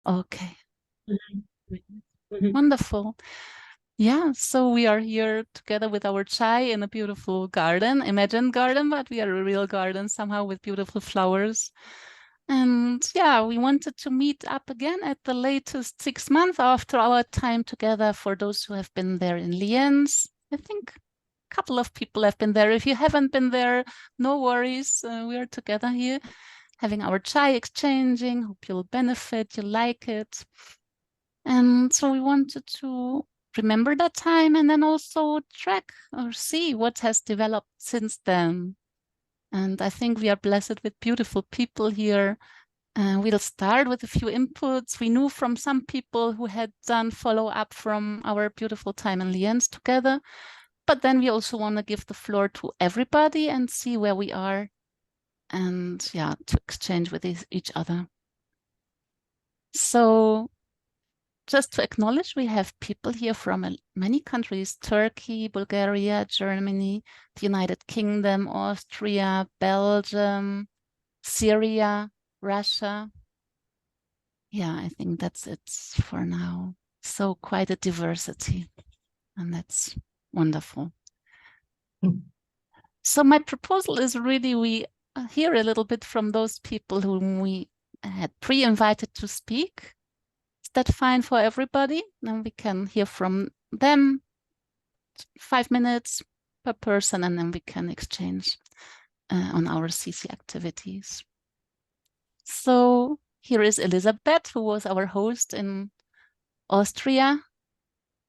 Okay. Mm-hmm. Wonderful. Yeah, so we are here together with our chai in a beautiful garden, imagined garden, but we are a real garden somehow with beautiful flowers. And yeah, we wanted to meet up again at the latest 6 months after our time together. For those who have been there in Lienz, I think a couple of people have been there. If you haven't been there, no worries. We are together here having our chai, exchanging. Hope you'll benefit, you like it. And so we wanted to remember that time and then also track or see what has developed since then. And I think we are blessed with beautiful people here. We'll start with a few inputs. We knew from some people who had done follow-up from our beautiful time in Lienz together. But then we also want to give the floor to everybody and see where we are and yeah, to exchange with each other. So just to acknowledge, we have people here from many countries: Turkey, Bulgaria, Germany, the United Kingdom, Austria, Belgium, Syria, Russia. Yeah, I think that's it for now. So quite a diversity, and that's wonderful. So my proposal is really we hear a little bit from those people whom we had pre-invited to speak. Is that fine for everybody? Then we can hear from them 5 minutes per person, and then we can exchange on our CC activities. So here is Elisabeth, who was our host in Austria.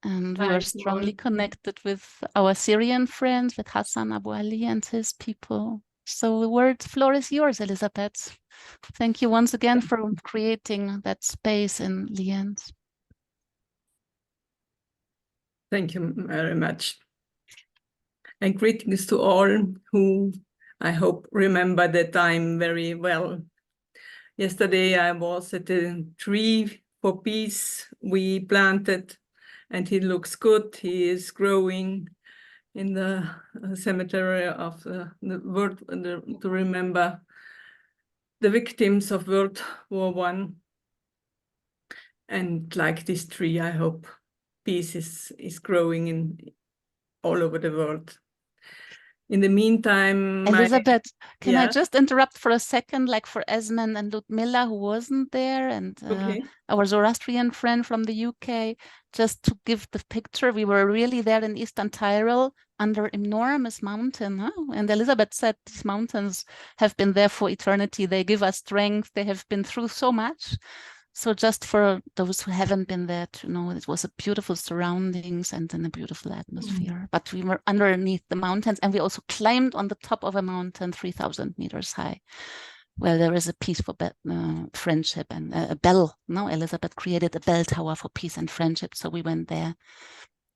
And we were strongly connected with our Syrian friends, with Hassan Abu Ali and his people. So the floor is yours, Elisabeth. Thank you once again for creating that space in Lienz. Thank you very much. And greetings to all who I hope remember the time very well. Yesterday I was at a tree for peace we planted, and he looks good. He is growing in the cemetery of the world to remember the victims of World War I. And like this tree, I hope peace is growing in all over the world. In the meantime, Elisabeth, can I just interrupt for a second, like for Esmond and Ludmilla, who wasn't there, and our Zoroastrian friend from the UK, just to give the picture, we were really there in Eastern Tyrol under enormous mountain. Huh? And Elisabeth said these mountains have been there for eternity. They give us strength. They have been through so much. So just for those who haven't been there to know, it was a beautiful surroundings and in a beautiful atmosphere. But we were underneath the mountains, and we also climbed on the top of a mountain 3,000 meters high. Well, there is a peaceful friendship and a bell. No, Elisabeth created a bell tower for peace and friendship. So we went there.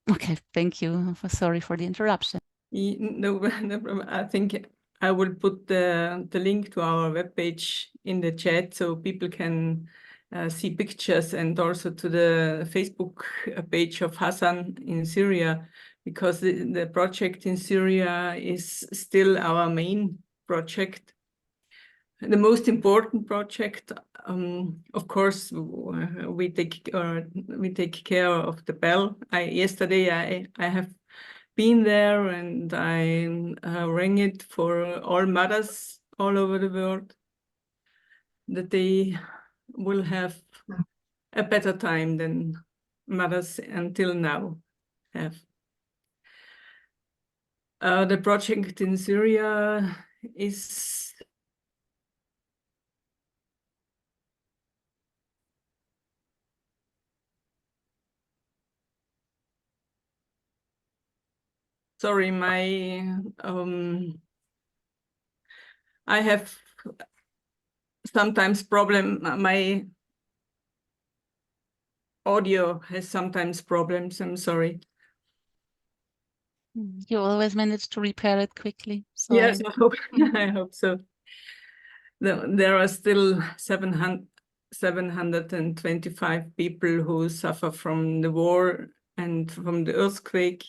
Okay, thank you. Sorry for the interruption. No problem. I think I will put the link to our webpage in the chat so people can see pictures, and also to the Facebook page of Hassan in Syria, because the project in Syria is still our main project. The most important project, of course, we take care of the bell. Yesterday I have been there, and I rang it for all mothers all over the world, that they will have a better time than mothers until now have. The project in Syria is sorry, I have sometimes problem. My audio has sometimes problems. I'm sorry. You always manage to repair it quickly. So yes, I hope so. There are still 725 people who suffer from the war and from the earthquake.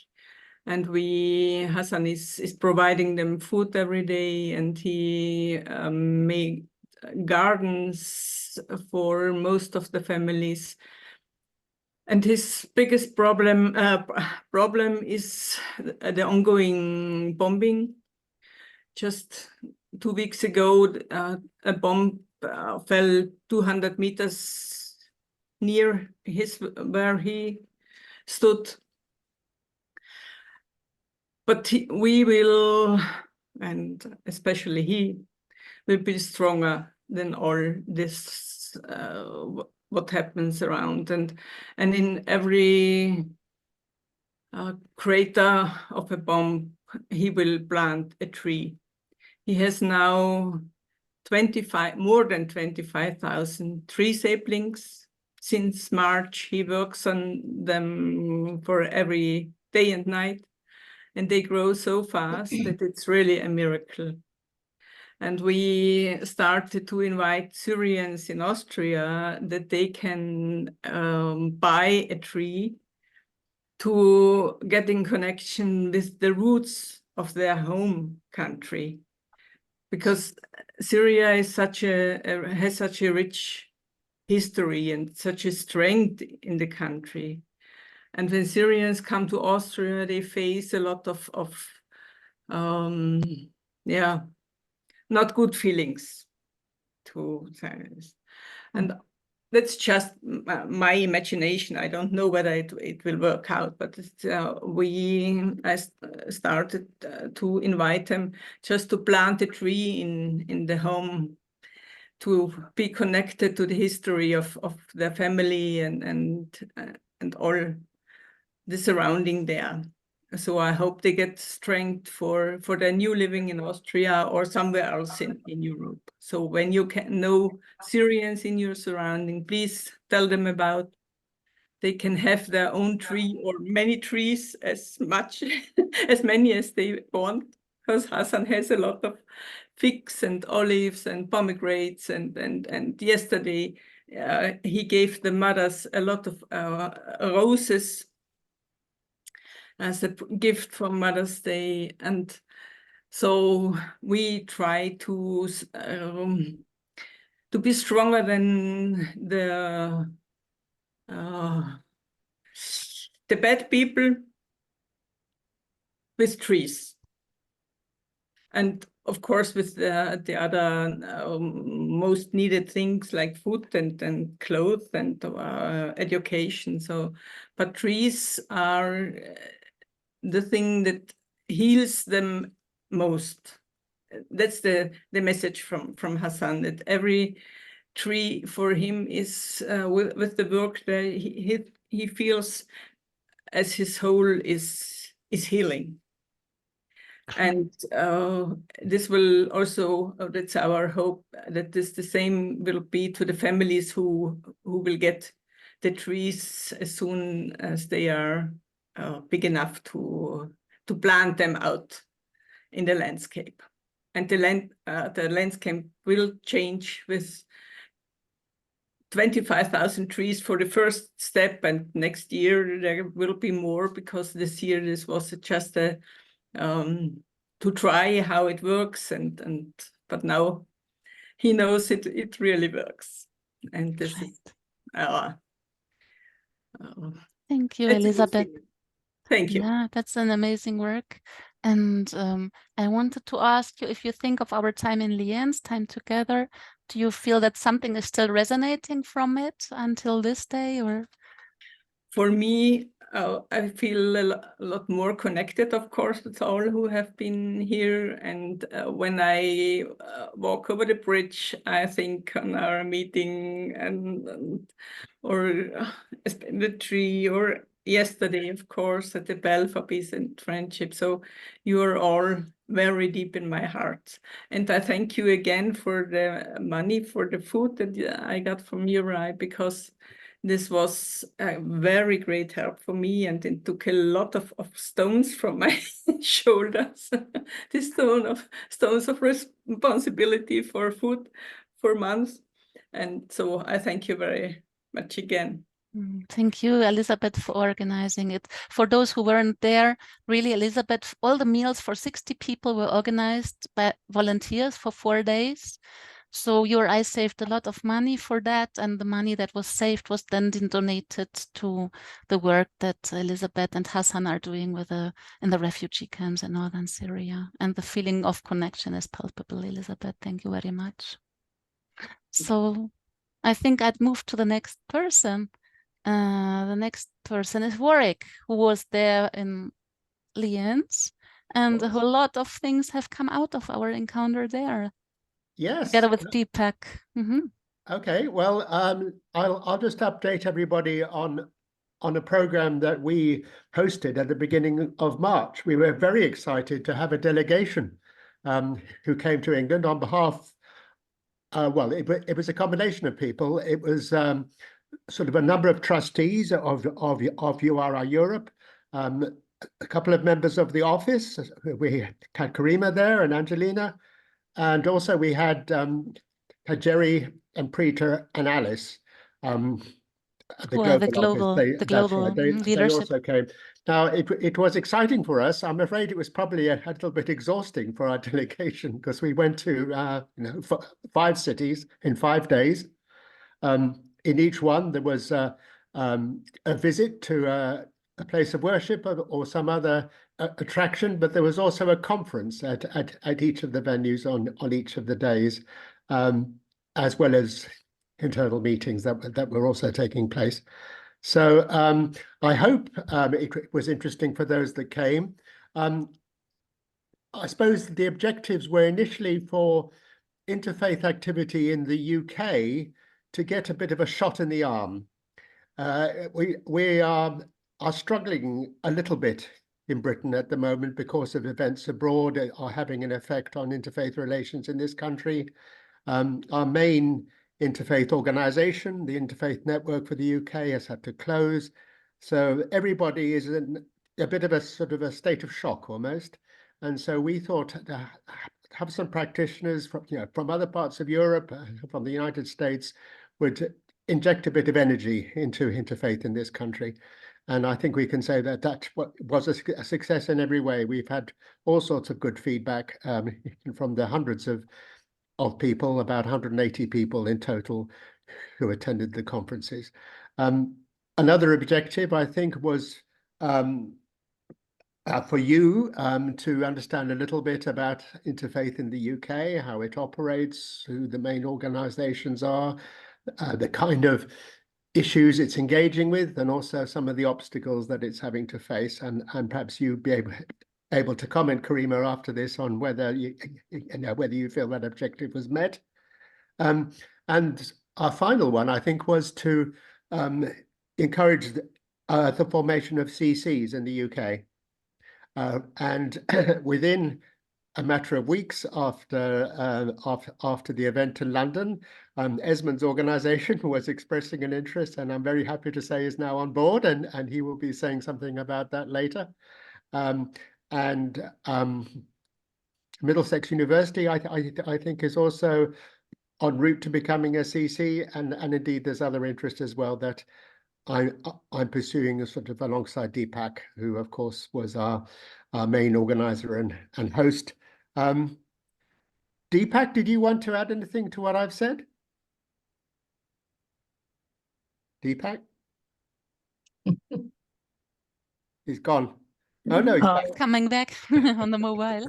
And Hassan is providing them food every day, and he made gardens trees for most of the families. And his biggest problem is the ongoing bombing. Just 2 weeks ago, a bomb fell 200 meters near where he stood. But we will, and especially he, will be stronger than all this, what happens around. And in every crater of a bomb, he will plant a tree. He has now more than 25,000 tree saplings since March. He works on them for every day and night, and they grow so fast that it's really a miracle. And we started to invite Syrians in Austria that they can buy a tree to get in connection with the roots of their home country, because Syria is has such a rich history and such a strength in the country. And when Syrians come to Austria, they face a lot of not good feelings, to say this. And that's just my imagination. I don't know whether it will work out, but I started to invite them just to plant a tree in the home, to be connected to the history of their family and all the surrounding there. So I hope they get strength for their new living in Austria or somewhere else in Europe. So when you can know Syrians in your surrounding, please tell them about. They can have their own tree or many trees, as many as they want, because Hassan has a lot of figs and olives and pomegranates, and yesterday he gave the mothers a lot of roses as a gift for Mother's Day. And so we try to be stronger than the bad people with trees. And of course, with the other most needed things like food and clothes and education. So, but trees are the thing that heals them most. That's the message from Hassan, that every tree for him is with the work that he feels as his soul is healing. And this will also, that's our hope, that the same will be to the families who will get the trees as soon as they are big enough to plant them out in the landscape. And the landscape will change with 25,000 trees for the first step, and next year there will be more, because this year this was just a to try how it works, but now he knows it really works, and this is thank you, Elisabeth. Thank you. Yeah, that's an amazing work. And I wanted to ask you, if you think of our time in Lienz, time together, do you feel that something is still resonating from it until this day? Or for me, I feel a lot more connected, of course, with all who have been here. And when I walk over the bridge, I think on our meeting or the tree, or yesterday, of course, at the Bell for Peace and Friendship. So you are all very deep in my heart. And I thank you again for the money, for the food that I got from URI, because this was a very great help for me, and it took a lot of stones from my shoulders. This stones of responsibility for food for months. And so I thank you very much again. Thank you, Elisabeth, for organizing it. For those who weren't there, really, Elisabeth, all the meals for 60 people were organized by volunteers for 4 days. So URI saved a lot of money for that, and the money that was saved was then donated to the work that Elizabeth and Hassan are doing with in the refugee camps in northern Syria. And the feeling of connection is palpable, Elizabeth. Thank you very much. So I think I'd move to the next person. The next person is Warwick, who was there in Lienz, and a whole lot of things have come out of our encounter there. Yes. Together with Deepak. Okay, well, I'll just update everybody on a program that we hosted at the beginning of March. We were very excited to have a delegation who came to England on behalf. Well, it was a combination of people. It was sort of a number of trustees of URI Europe, a couple of members of the office. We had Karima there and Angelina, and also we had Jerry and Preeta and Alice, the global office. That's right. They also came. Now, it was exciting for us. I'm afraid it was probably a little bit exhausting for our delegation because we went to 5 cities in 5 days. In each one, there was a visit to a place of worship or some other attraction, but there was also a conference at each of the venues on each of the days, as well as internal meetings that were also taking place. So I hope it was interesting for those that came. I suppose the objectives were initially for interfaith activity in the UK to get a bit of a shot in the arm. We are struggling a little bit in Britain at the moment because of events abroad are having an effect on interfaith relations in this country. Our main interfaith organization, the Interfaith Network for the UK, has had to close. So everybody is in a bit of a sort of a state of shock almost. And so we thought to have some practitioners from other parts of Europe, from the United States, would inject a bit of energy into interfaith in this country. And I think we can say that that was a success in every way. We've had all sorts of good feedback from the hundreds of people, about 180 people in total who attended the conferences. Another objective, I think, was for you to understand a little bit about interfaith in the UK, how it operates, who the main organizations are, the kind of issues it's engaging with, and also some of the obstacles that it's having to face. And perhaps you'd be able to comment, Karima, after this on whether whether you feel that objective was met. And our final one, I think, was to encourage the formation of CCs in the UK. And within a matter of weeks after the event in London, Esmond's organization was expressing an interest, and I'm very happy to say is now on board, and he will be saying something about that later. Middlesex University, I think, is also en route to becoming a CC, and indeed there's other interest as well that I'm pursuing a sort of alongside Deepak, who of course was our main organizer and host. Deepak, did you want to add anything to what I've said? Deepak? He's gone. Oh no, he's back. Coming back on the mobile.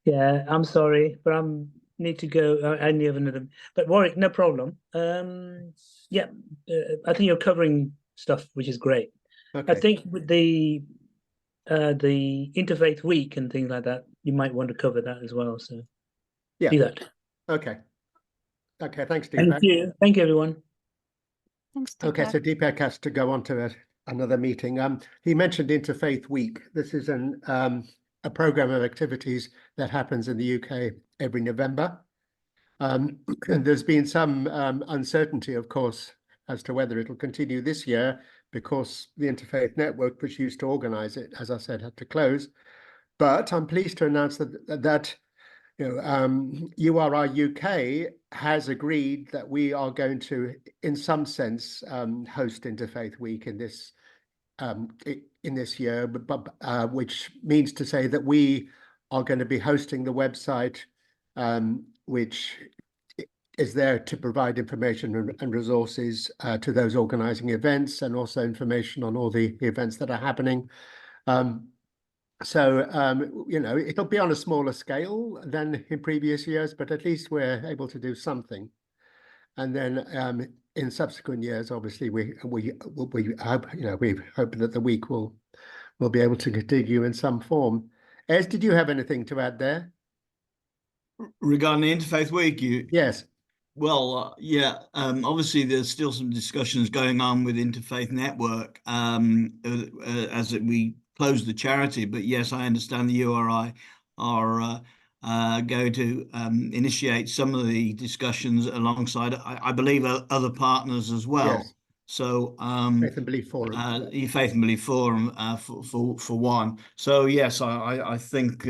Yeah, I'm sorry, but I need to go. I need another. But Warwick, no problem. Yeah, I think you're covering stuff which is great. Okay. I think with the Interfaith Week and things like that, you might want to cover that as well. So yeah, do that. Okay. Okay. Thanks, Deepak. Thank you. Thank you, everyone. Thanks, Deepak. Okay, so Deepak has to go on to another meeting. He mentioned Interfaith Week. This is a program of activities that happens in the UK every November. And there's been some uncertainty, of course, as to whether it'll continue this year because the Interfaith Network, which used to organize it, as I said, had to close. But I'm pleased to announce that URI UK has agreed that we are going to, in some sense, host Interfaith Week in this year, which means to say that we are going to be hosting the website, which is there to provide information and resources to those organising events, and also information on all the events that are happening. So, you know, it'll be on a smaller scale than in previous years, but at least we're able to do something. And then in subsequent years, obviously, we hope, you know, we hope that the week will be able to continue in some form. Ez, did you have anything to add there? Regarding the Interfaith Week, Yes. Well, yeah, obviously there's still some discussions going on with Interfaith Network as we close the charity. But yes, I understand the URI are going to initiate some of the discussions alongside, I believe, other partners as well. Yes. So Faith and Belief Forum. Faith and Belief Forum for one. So yes, I think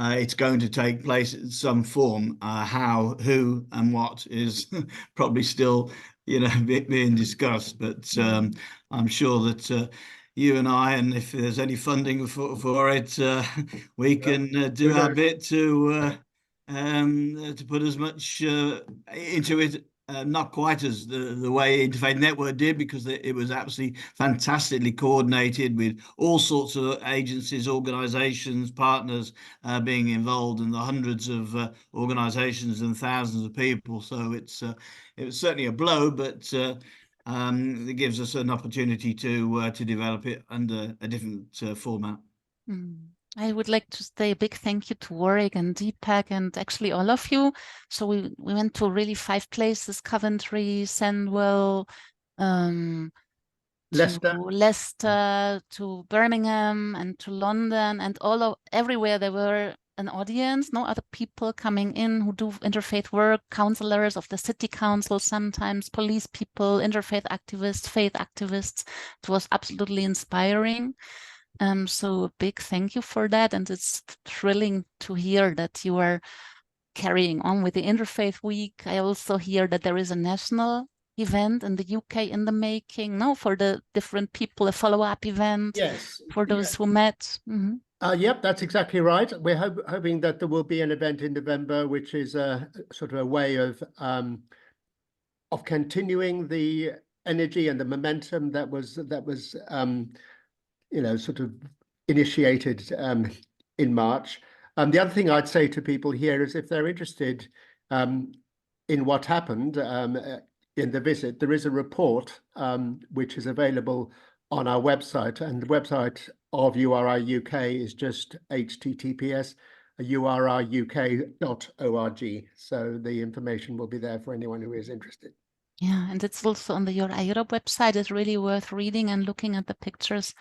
it's going to take place in some form. How, who, and what is probably still, you know, being discussed. But I'm sure that you and I, and if there's any funding for it, we can do our bit to put as much into it. Not quite as the way Interfaith Network did, because it was absolutely fantastically coordinated with all sorts of agencies, organisations, partners being involved, and the hundreds of organisations and thousands of people. So it was certainly a blow, but it gives us an opportunity to develop it under a different format. I would like to say a big thank you to Warwick and Deepak and actually all of you. So we went to really 5 places: Coventry, Sandwell, Leicester, to Birmingham, and to London, and everywhere there were an audience, no other people coming in who do interfaith work, councillors of the city council, sometimes police people, interfaith activists, faith activists. It was absolutely inspiring. So a big thank you for that, and it's thrilling to hear that you are carrying on with the Interfaith Week. I also hear that there is a national event in the UK in the making, no, for the different people, a follow-up event. Yes, for those who met. Yep, that's exactly right. We're hoping that there will be an event in November, which is a sort of a way of continuing the energy and the momentum that was you know, sort of initiated in March. The other thing I'd say to people here is, if they're interested in what happened in the visit, there is a report which is available on our website, and the website of URI UK is just https://uriuk.org. So the information will be there for anyone who is interested. Yeah, and it's also on the URI Europe website. It's really worth reading and looking at the pictures.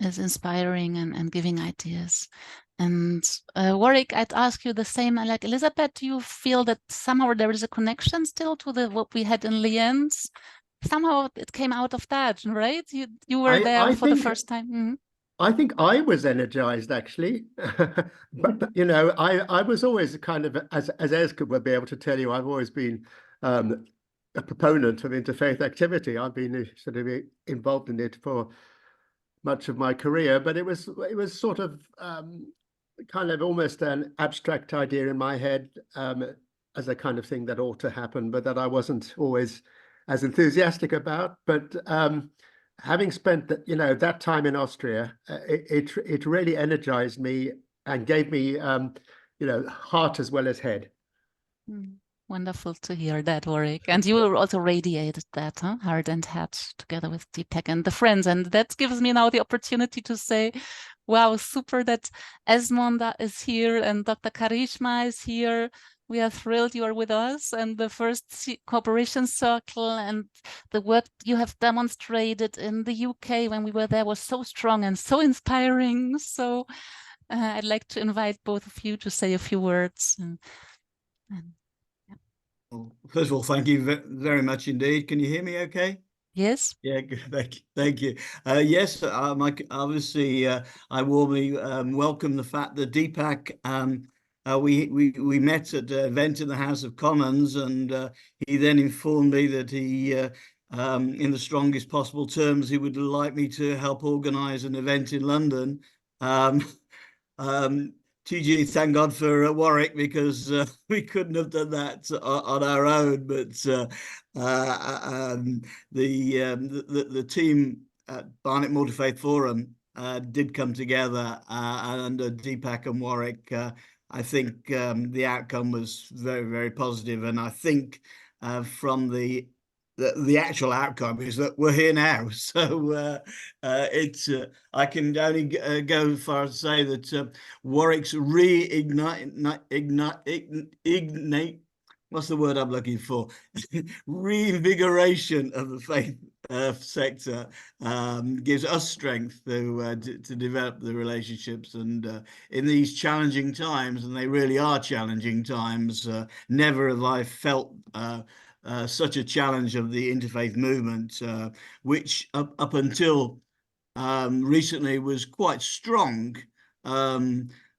Is inspiring and giving ideas. And Warwick, I'd ask you the same. Like Elizabeth, do you feel that somehow there is a connection still to what we had in Lienz? Somehow it came out of that, right? You were there for the first time. I think I was energized, actually. but you know, I was always kind of, as Ez will be able to tell you, I've always been a proponent of interfaith activity. I've been sort of involved in it for much of my career, but it was sort of kind of almost an abstract idea in my head as a kind of thing that ought to happen, but that I wasn't always as enthusiastic about. But having spent that time in Austria, it really energized me and gave me heart as well as head. Wonderful to hear that, Warwick. And you also radiated that, heart and head, together with Deepak and the friends. And that gives me now the opportunity to say, wow, super that Esmond is here and Dr. Karishma is here. We are thrilled you are with us, and the first cooperation circle and the work you have demonstrated in the UK when we were there was so strong and so inspiring. So I'd like to invite both of you to say a few words. Well, first of all, thank you very much indeed. Can you hear me okay? Yes. Yeah, good. Thank you. Yes, obviously, I warmly welcome the fact that Deepak, we met at an event in the House of Commons, and he then informed me that he, in the strongest possible terms, he would like me to help organise an event in London. TG, thank God for Warwick, because we couldn't have done that on our own. But the team at Barnet Multi-Faith Forum did come together under Deepak and Warwick. I think the outcome was very, very positive, and I think from the actual outcome is that we're here now. So it's I can only go as far as to say that Warwick's reignite. What's the word I'm looking for? Reinvigoration of the faith sector gives us strength to develop the relationships, and in these challenging times, and they really are challenging times, never have I felt such a challenge of the interfaith movement, which up until recently was quite strong,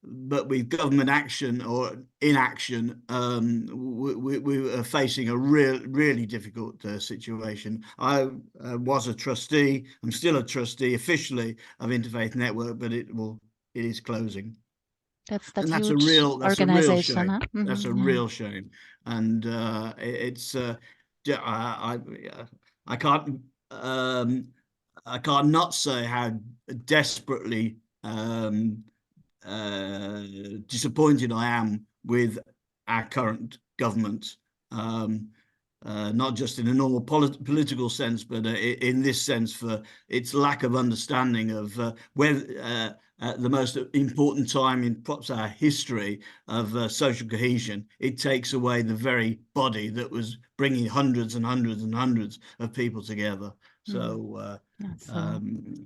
but with government action or inaction, we are facing a really difficult situation. I was a trustee. I'm still a trustee officially of Interfaith Network, but it is closing. That's That's huge a real organization, shame. huh? That's a real shame, and it's I can't I can't not say how desperately disappointed I am with our current government, not just in a normal political sense, but in this sense for its lack of understanding of where the most important time in perhaps our history of social cohesion, it takes away the very body that was bringing hundreds and hundreds and hundreds of people together. So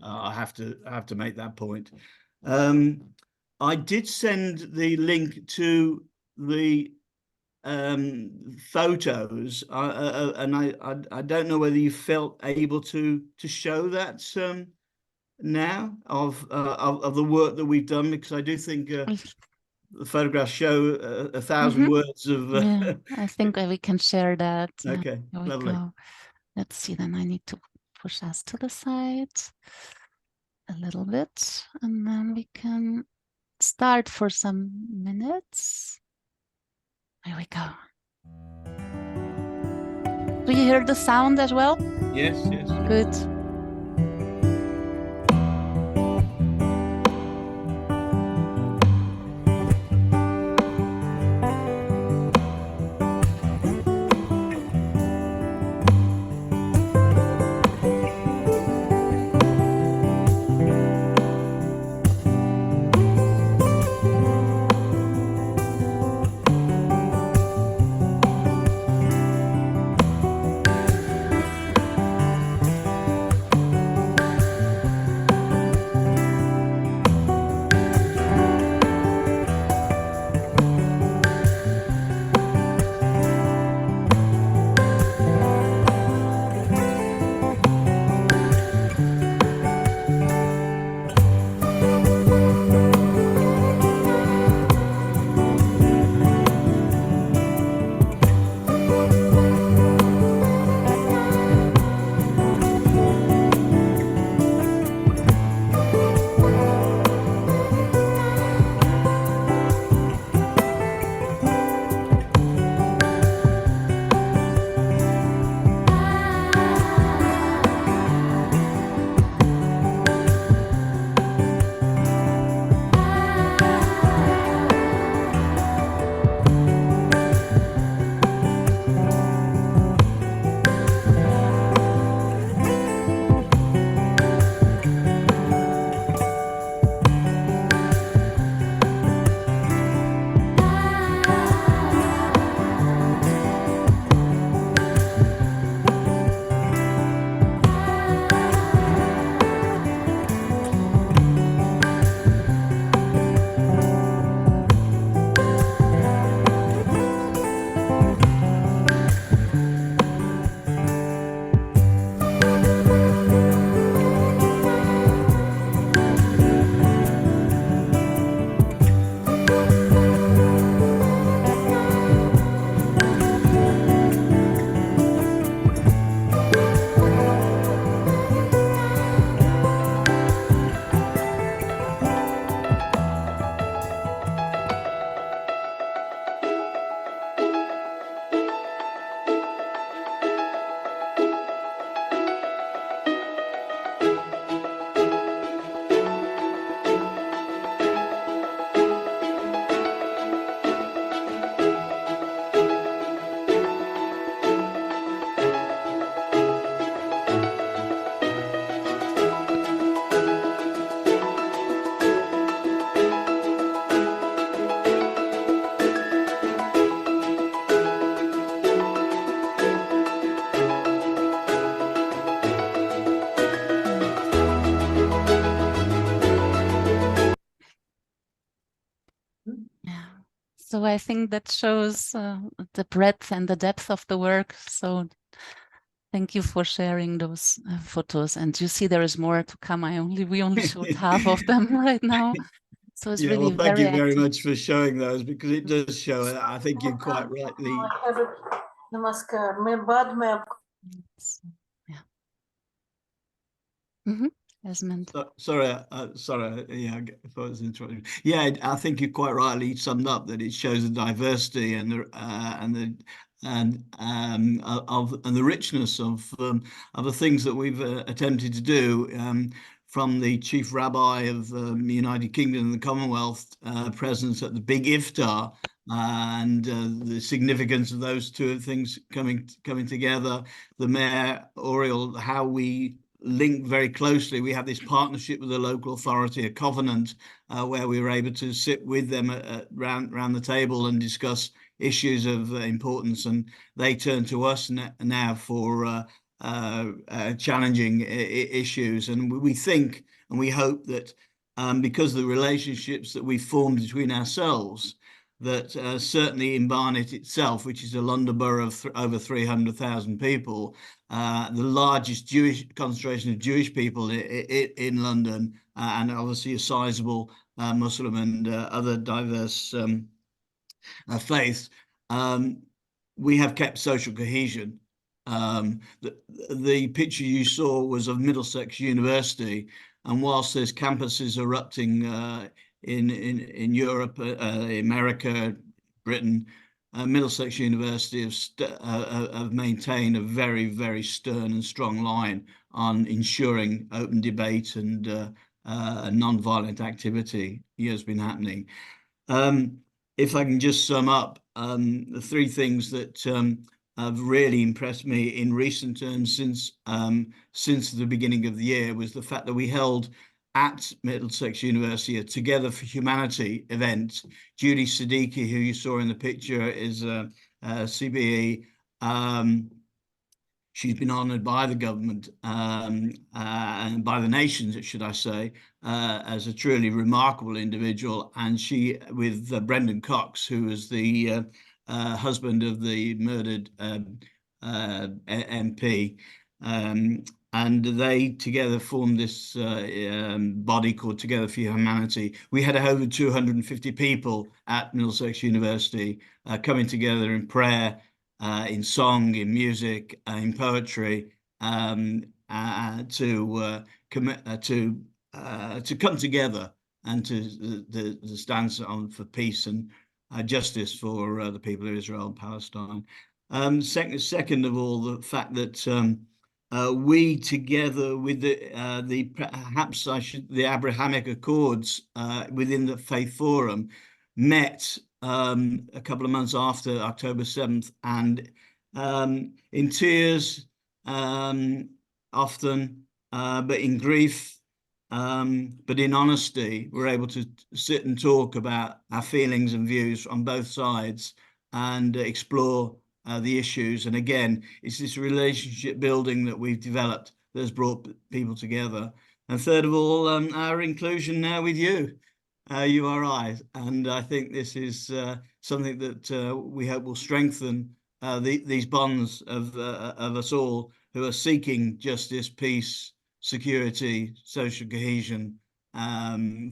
I have to make that point. I did send the link to the photos, and I don't know whether you felt able to show that now of the work that we've done, because I do think the photographs show 1,000 words of. Yeah, I think we can share that. Okay, Here we lovely. go. Let's see. Then I need to push us to the side a little bit, and then we can start for some minutes. Here we go. Do you hear the sound as well? Yes, yes. Good. So I think that shows the breadth and the depth of the work. So thank you for sharing those photos. And you see there is more to come. We only showed half of them right now. So it's Yeah, really well, thank very you very active. much for showing those, because it does show, I think you quite rightly. नमस्कार मैं बाद में आपको So, yeah. Mm-hmm. Esmond. Sorry, yeah, I thought it was interrupting. Yeah, I think you quite rightly summed up that it shows the diversity and the richness of the things that we've attempted to do. From the chief rabbi of the United Kingdom and the Commonwealth presence at the big iftar, and the significance of those two things coming together. The mayor, Oriel, how we link very closely. We have this partnership with the local authority, a covenant, where we were able to sit with them around the table and discuss issues of importance, and they turn to us now for challenging issues. And we think and we hope that because of the relationships that we've formed between ourselves, that certainly in Barnet itself, which is a London borough of over 300,000 people, the largest Jewish concentration of Jewish people in London, and obviously a sizable Muslim and other diverse faiths, we have kept social cohesion. The picture you saw was of Middlesex University, and whilst there's campuses erupting in Europe, America, Britain, Middlesex University have maintained a very, very stern and strong line on ensuring open debate and non-violent activity has been happening. If I can just sum up the three things that have really impressed me in recent terms since the beginning of the year was the fact that we held at Middlesex University a Together for Humanity event. Judy Siddiqui, who you saw in the picture, is a CBE. She's been honoured by the government and by the nations, should I say, as a truly remarkable individual. And she, with Brendan Cox, who was the husband of the murdered MP, and they together formed this body called Together for Humanity. We had over 250 people at Middlesex University coming together in prayer, in song, in music, in poetry, to come together and to stand on for peace and justice for the people of Israel and Palestine. Second of all, the fact that we, together with the Abrahamic Accords within the Faith Forum, met a couple of months after October 7th, and in tears often, but in grief, but in honesty, we're able to sit and talk about our feelings and views on both sides and explore the issues. And again, it's this relationship building that we've developed that has brought people together. And third of all, our inclusion now with you, URI. And I think this is something that we hope will strengthen these bonds of us all who are seeking justice, peace, security, social cohesion,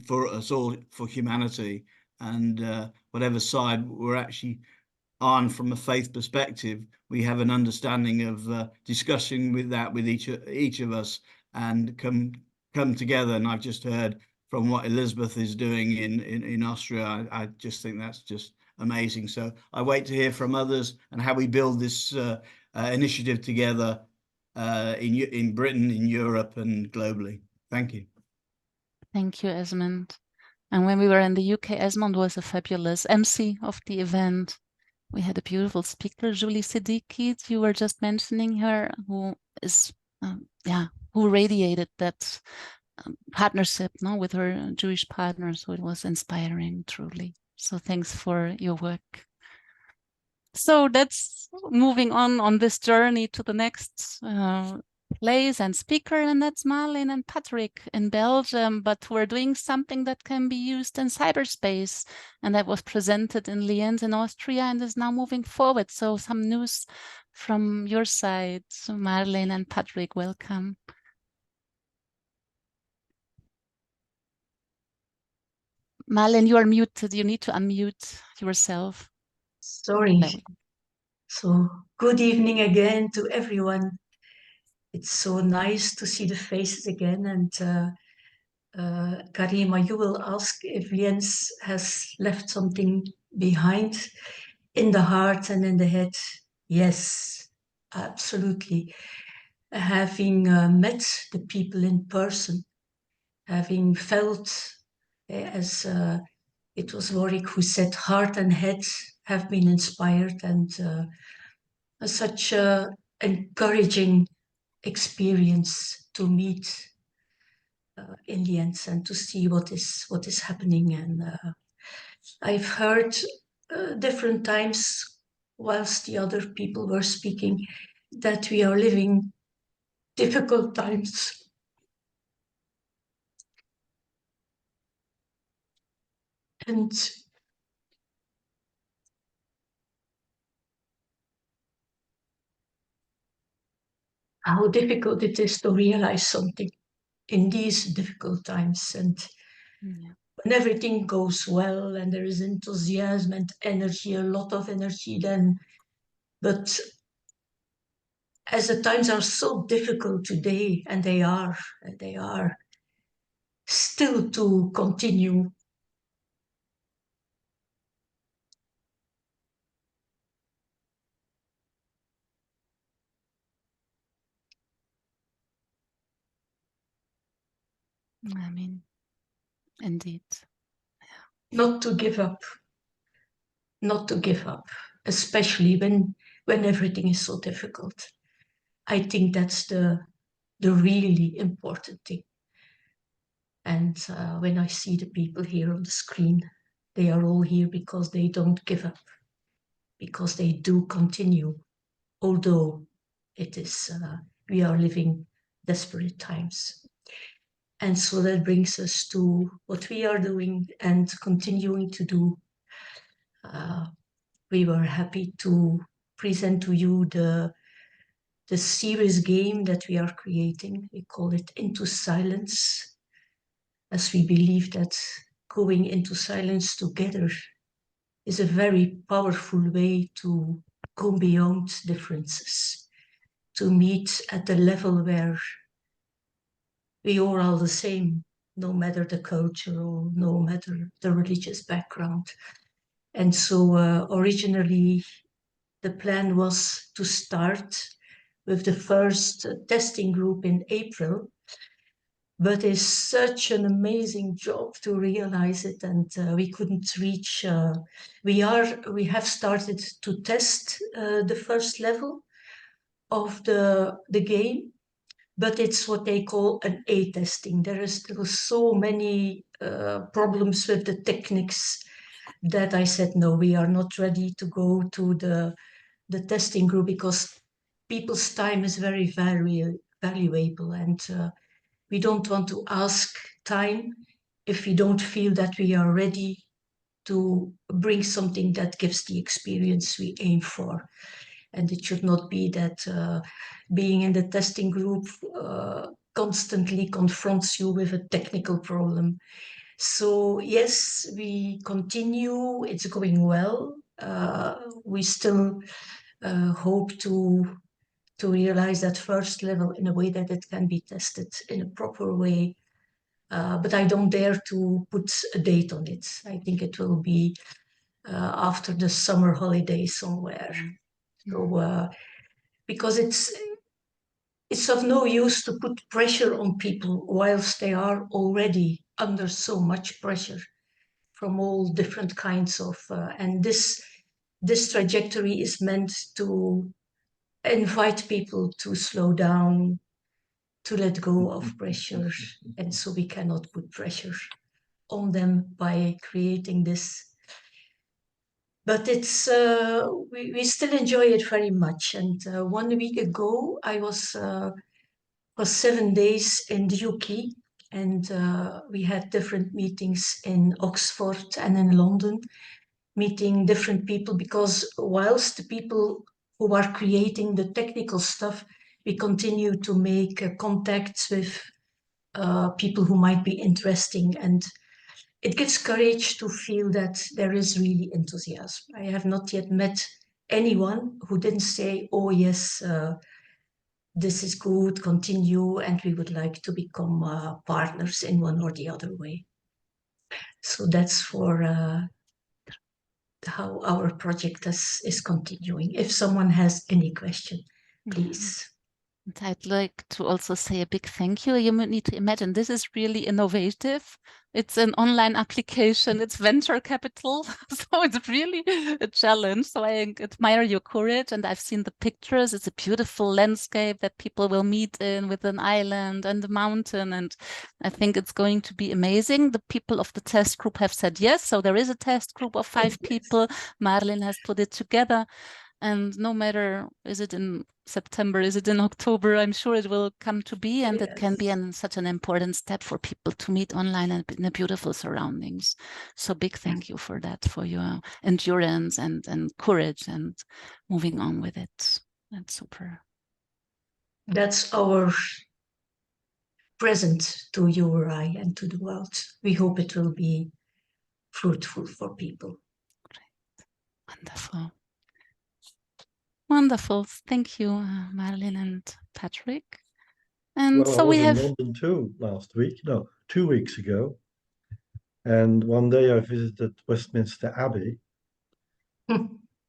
for us all, for humanity. And whatever side we're actually on from a faith perspective, we have an understanding of discussing with each of us and come together. And I've just heard from what Elizabeth is doing in Austria. I just think that's just amazing. So I wait to hear from others and how we build this initiative together in Britain, in Europe, and globally. Thank you. Thank you, Esmond. And when we were in the UK, Esmond was a fabulous MC of the event. We had a beautiful speaker, Julie Siddiqui. You were just mentioning her, who is, who radiated that partnership, with her Jewish partners. So it was inspiring, truly. So thanks for your work. So that's moving on this journey to the next place and speaker, and that's Marleen and Patrick in Belgium, but we're doing something that can be used in cyberspace, and that was presented in Lienz in Austria and is now moving forward. So some news from your side. So Marleen and Patrick, welcome. Marleen, you are muted. You need to unmute yourself. Sorry. So good evening again to everyone. It's so nice to see the faces again. And Karima, you will ask if Lienz has left something behind in the heart and in the head. Yes, absolutely. Having met the people in person, having felt, as it was Warwick who said, heart and head have been inspired, and such a encouraging experience to meet in Lienz and to see what is happening. And I've heard different times whilst the other people were speaking that we are living difficult times. And how difficult it is to realize something in these difficult times. And when everything goes well and there is enthusiasm and energy, a lot of energy then, but as the times are so difficult today, and they are still to continue. I mean, indeed. Not to give up, especially when everything is so difficult. I think that's the really important thing. And when I see the people here on the screen, they are all here because they don't give up, because they do continue, although it is we are living desperate times. And so that brings us to what we are doing and continuing to do. We were happy to present to you the series game that we are creating. We call it Into Silence, as we believe that going into silence together is a very powerful way to go beyond differences, to meet at the level where we are all the same, no matter the culture or no matter the religious background. And so originally the plan was to start with the first testing group in April, but it's such an amazing job to realize it, and we couldn't reach. We have started to test the first level of the game, but it's what they call an A testing. There are still so many problems with the techniques that I said, no, we are not ready to go to the testing group, because people's time is very valuable, and we don't want to ask time if we don't feel that we are ready to bring something that gives the experience we aim for. And it should not be that being in the testing group constantly confronts you with a technical problem. So yes, we continue, it's going well. We still hope to realize that first level in a way that it can be tested in a proper way. But I don't dare to put a date on it. I think it will be after the summer holiday somewhere. So, because it's of no use to put pressure on people whilst they are already under so much pressure from all different kinds of, and this trajectory is meant to invite people to slow down, to let go of pressure. And so we cannot put pressure on them by creating this. But it's we still enjoy it very much. And 1 week ago, I was was 7 days in the UK, and we had different meetings in Oxford and in London, meeting different people, because whilst the people who are creating the technical stuff, we continue to make contacts with people who might be interesting, and it gives courage to feel that there is really enthusiasm. I have not yet met anyone who didn't say, oh yes, this is good, continue, and we would like to become partners in one or the other way. So that's for how our project is continuing. If someone has any question, please. And I'd like to also say a big thank you. You need to imagine this is really innovative. It's an online application, it's venture capital. So it's really a challenge. So I admire your courage, and I've seen the pictures. It's a beautiful landscape that people will meet in, with an island and a mountain. And I think it's going to be amazing. The people of the test group have said yes. So there is a test group of 5 people. Marlene has put it together. And no matter, is it in September, is it in October, I'm sure it will come to be, and it can be such an important step for people to meet online and in the beautiful surroundings. So big thank you for that, for your endurance and courage and moving on with it. That's super. That's our present to URI and to the world. We hope it will be fruitful for people. Great. Wonderful. Wonderful. Thank you, Marlene and Patrick. And well, so I was we have in London too last week, no, 2 weeks ago. And one day I visited Westminster Abbey.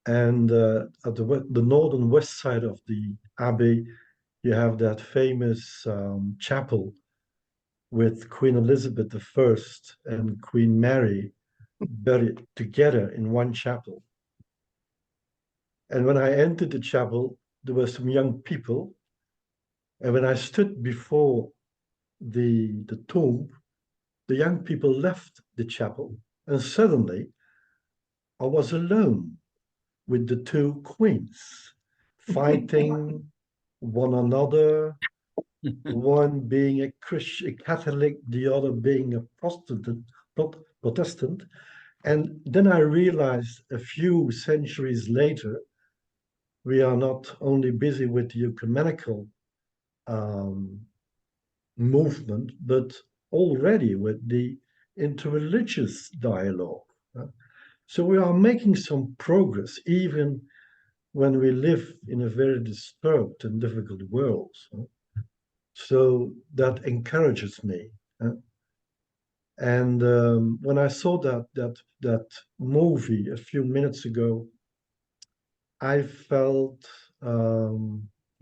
And at the northern west side of the Abbey, you have that famous chapel with Queen Elizabeth I and Queen Mary buried together in one chapel. And when I entered the chapel, there were some young people. And when I stood before the tomb, the young people left the chapel, and suddenly I was alone with the 2 queens, fighting one another, one being a Christian, a Catholic, the other being a Protestant. And then I realized a few centuries later, we are not only busy with the ecumenical movement, but already with the interreligious dialogue. So we are making some progress, even when we live in a very disturbed and difficult world. So that encourages me. And when I saw that movie a few minutes ago, I felt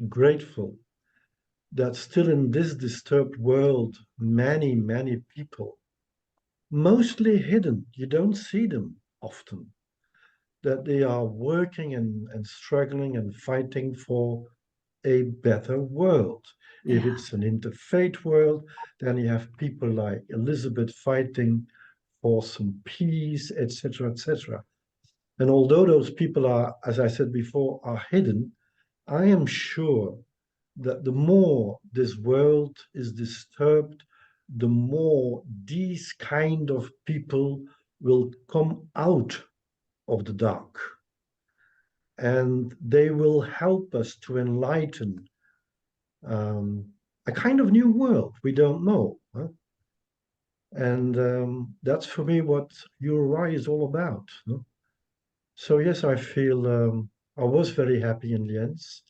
grateful that still in this disturbed world, many, many people, mostly hidden, you don't see them often, that they are working and struggling and fighting for a better world. If it's an interfaith world, then you have people like Elizabeth fighting for some peace, etc., etc. And although those people are, as I said before, are hidden, I am sure that the more this world is disturbed, the more these kind of people will come out of the dark. And they will help us to enlighten a kind of new world we don't know. Huh? And that's for me what URI is all about. Huh? So yes, I feel I was very happy in Lienz,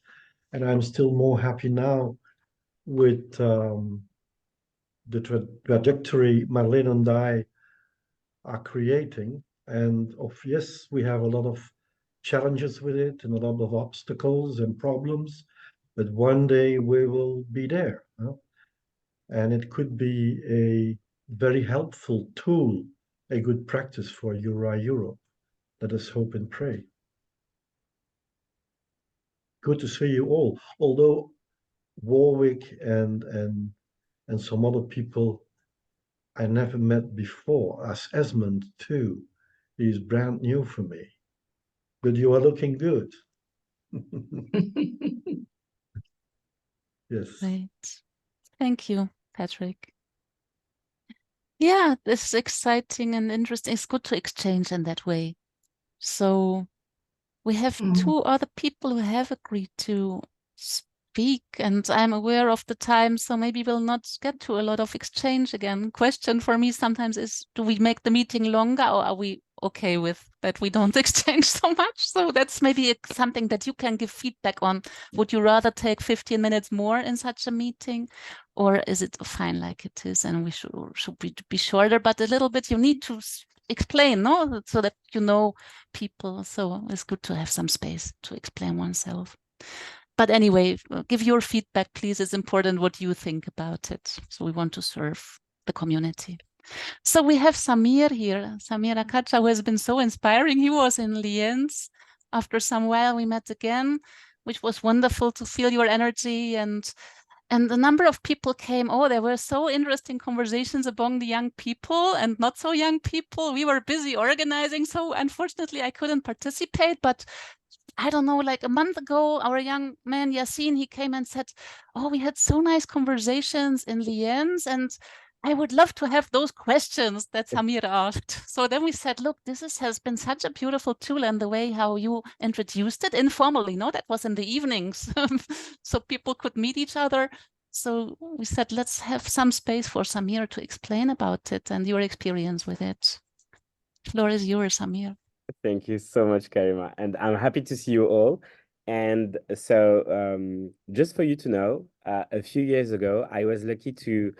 and I'm still more happy now with the trajectory Marlene and I are creating. And yes, we have a lot of challenges with it and a lot of obstacles and problems, but one day we will be there. Huh? And it could be a very helpful tool, a good practice for URI Europe. Let us hope and pray. Good to see you all. Although Warwick and some other people I never met before, as Esmond too. He's brand new for me. But you are looking good. Yes. Right. Thank you, Patrick. Yeah, this is exciting and interesting. It's good to exchange in that way. So we have two other people who have agreed to speak, and I'm aware of the time, so maybe we'll not get to a lot of exchange again. Question for me sometimes is, do we make the meeting longer, or are we okay with that we don't exchange so much? So that's maybe something that you can give feedback on. Would you rather take 15 minutes more in such a meeting, or is it fine like it is and we should be shorter, but a little bit you need to explain, no, so that you know people. So it's good to have some space to explain oneself. But anyway, give your feedback, please. It's important what you think about it. So we want to serve the community. So we have Samir here, Samir Akacha, who has been so inspiring. He was in Lienz. After some while, we met again, which was wonderful to feel your energy, and a number of people came. Oh, there were so interesting conversations among the young people and not so young people. We were busy organizing, so unfortunately I couldn't participate, but I don't know, like a month ago, our young man Yasin, he came and said, oh, we had so nice conversations in Lienz, and I would love to have those questions that Samir asked. So then we said, look, has been such a beautiful tool, and the way how you introduced it informally, no, that was in the evenings, so people could meet each other. So we said, let's have some space for Samir to explain about it and your experience with it. The floor is yours, Samir. Thank you so much, Karima. And I'm happy to see you all. And so just for you to know, a few years ago, I was lucky to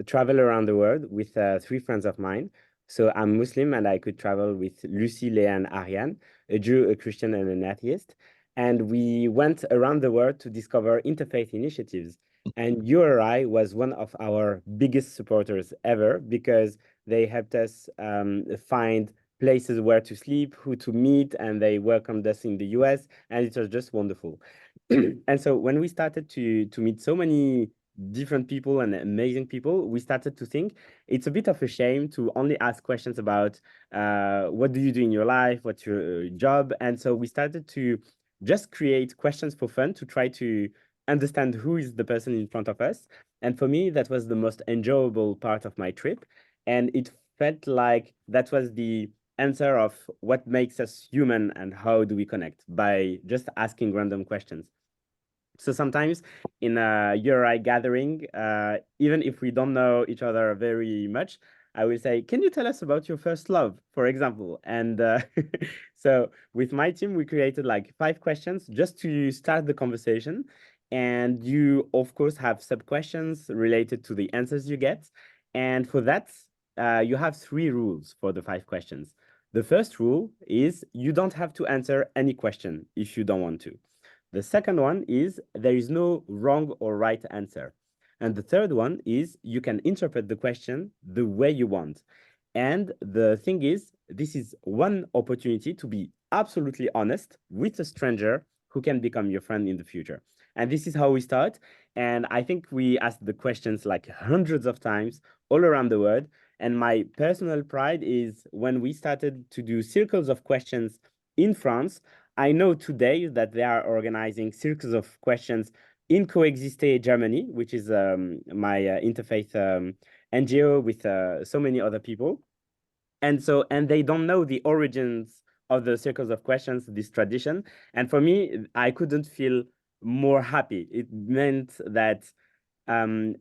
travel around the world with 3 friends of mine. So I'm Muslim and I could travel with Lucy, Leah, and Ariane, a Jew, a Christian, and an atheist. And we went around the world to discover interfaith initiatives. And URI was one of our biggest supporters ever because they helped us find places where to sleep, who to meet, and they welcomed us in the US, and it was just wonderful. And so when we started to meet so many different people and amazing people, we started to think it's a bit of a shame to only ask questions about what do you do in your life, what's your job, and so we started to just create questions for fun to try to understand who is the person in front of us. And for me, that was the most enjoyable part of my trip, and it felt like that was the answer of what makes us human and how do we connect by just asking random questions. So sometimes in a URI gathering, even if we don't know each other very much, I will say, can you tell us about your first love, for example? And so with my team, we created like 5 questions just to start the conversation. And you, of course, have sub-questions related to the answers you get. And for that, you have 3 rules for the 5 questions. The first rule is you don't have to answer any question if you don't want to. The second one is there is no wrong or right answer. And the third one is you can interpret the question the way you want. And the thing is, this is one opportunity to be absolutely honest with a stranger who can become your friend in the future. And this is how we start. And I think we asked the questions like hundreds of times all around the world. And my personal pride is when we started to do circles of questions in France, I know today that they are organizing circles of questions in Coexiste, Germany, which is my interfaith NGO with so many other people. And they don't know the origins of the circles of questions, this tradition. And for me, I couldn't feel more happy. It meant that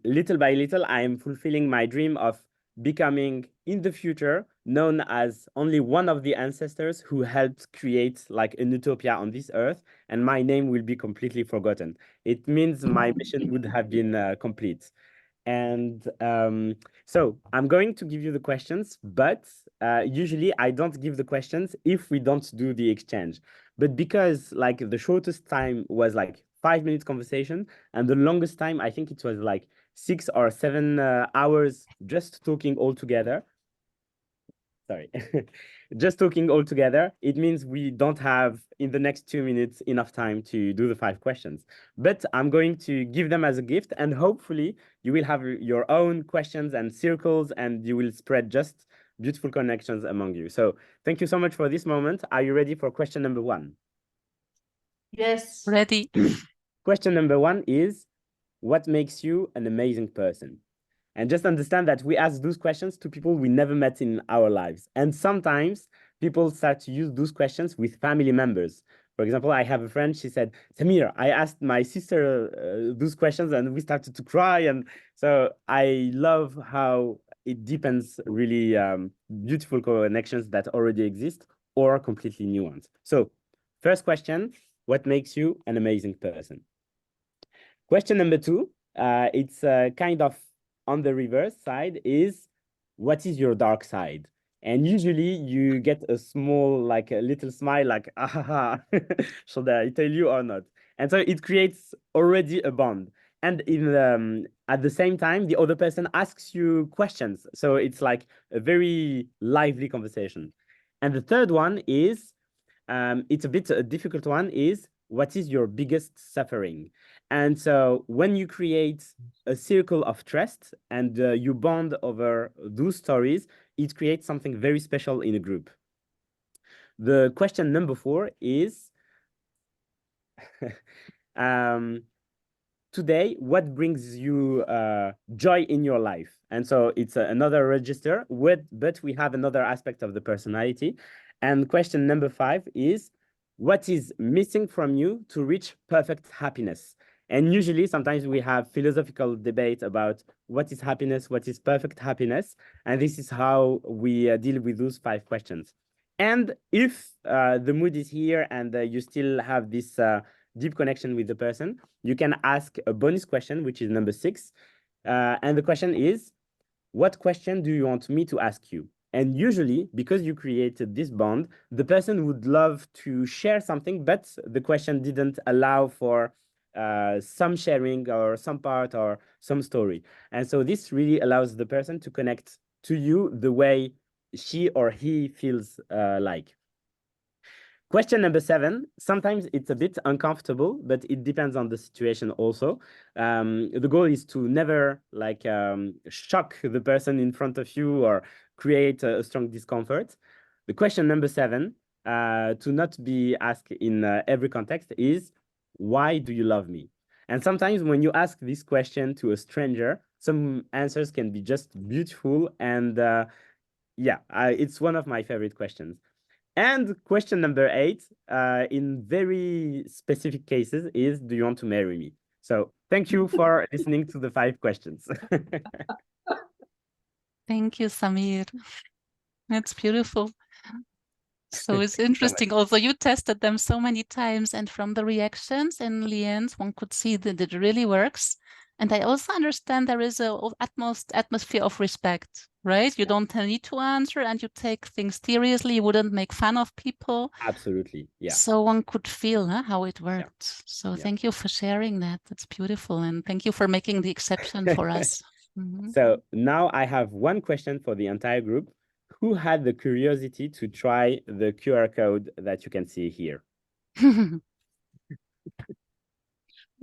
little by little, I am fulfilling my dream of becoming in the future known as only one of the ancestors who helped create like an utopia on this earth, and my name will be completely forgotten. It means my mission would have been complete. And so I'm going to give you the questions, but usually I don't give the questions if we don't do the exchange. But because like the shortest time was like 5 minutes conversation, and the longest time, I think it was like 6 or 7 hours just talking all together. Sorry, just talking all together. It means we don't have in the next 2 minutes enough time to do the 5 questions. But I'm going to give them as a gift, and hopefully you will have your own questions and circles, and you will spread just beautiful connections among you. So thank you so much for this moment. Are you ready for question number 1? Yes. Ready. Question number 1 is, what makes you an amazing person? And just understand that we ask those questions to people we never met in our lives. And sometimes people start to use those questions with family members. For example, I have a friend, she said, Samir, I asked my sister those questions and we started to cry. And so I love how it deepens really beautiful connections that already exist or completely new ones. So first question, what makes you an amazing person? Question number 2, it's kind of on the reverse side, is what is your dark side? And usually you get a small, like a little smile, like, ah, should I tell you or not? And so it creates already a bond. And in at the same time, the other person asks you questions. So it's like a very lively conversation. And the third one is, it's a bit a difficult one, is what is your biggest suffering? And so when you create a circle of trust and you bond over those stories, it creates something very special in a group. The question number 4 is, today, what brings you joy in your life? And so it's another register, but we have another aspect of the personality. And question number 5 is, what is missing from you to reach perfect happiness? And usually, sometimes we have philosophical debate about what is happiness, what is perfect happiness. And this is how we deal with those 5 questions. And if the mood is here and you still have this deep connection with the person, you can ask a bonus question, which is number 6. And the question is, what question do you want me to ask you? And usually, because you created this bond, the person would love to share something, but the question didn't allow for some sharing or some part or some story. And so this really allows the person to connect to you the way she or he feels like. Question number 7, sometimes it's a bit uncomfortable, but it depends on the situation also. The goal is to never like shock the person in front of you or create a strong discomfort. The question number 7, to not be asked in every context, is, why do you love me? And sometimes when you ask this question to a stranger, some answers can be just beautiful. And yeah, it's one of my favorite questions. And question number 8, in very specific cases, is, do you want to marry me? So thank you for listening to the 5 questions. Thank you, Samir. That's beautiful. So it's interesting. Also, you tested them so many times, and from the reactions in Lienz, one could see that it really works. And I also understand there is a atmosphere of respect, right? You don't need to answer, and you take things seriously. You wouldn't make fun of people. Absolutely, yeah. So one could feel how it worked. Yeah. So thank you for sharing that. That's beautiful, and thank you for making the exception for us. Mm-hmm. So now I have one question for the entire group. Who had the curiosity to try the QR code that you can see here?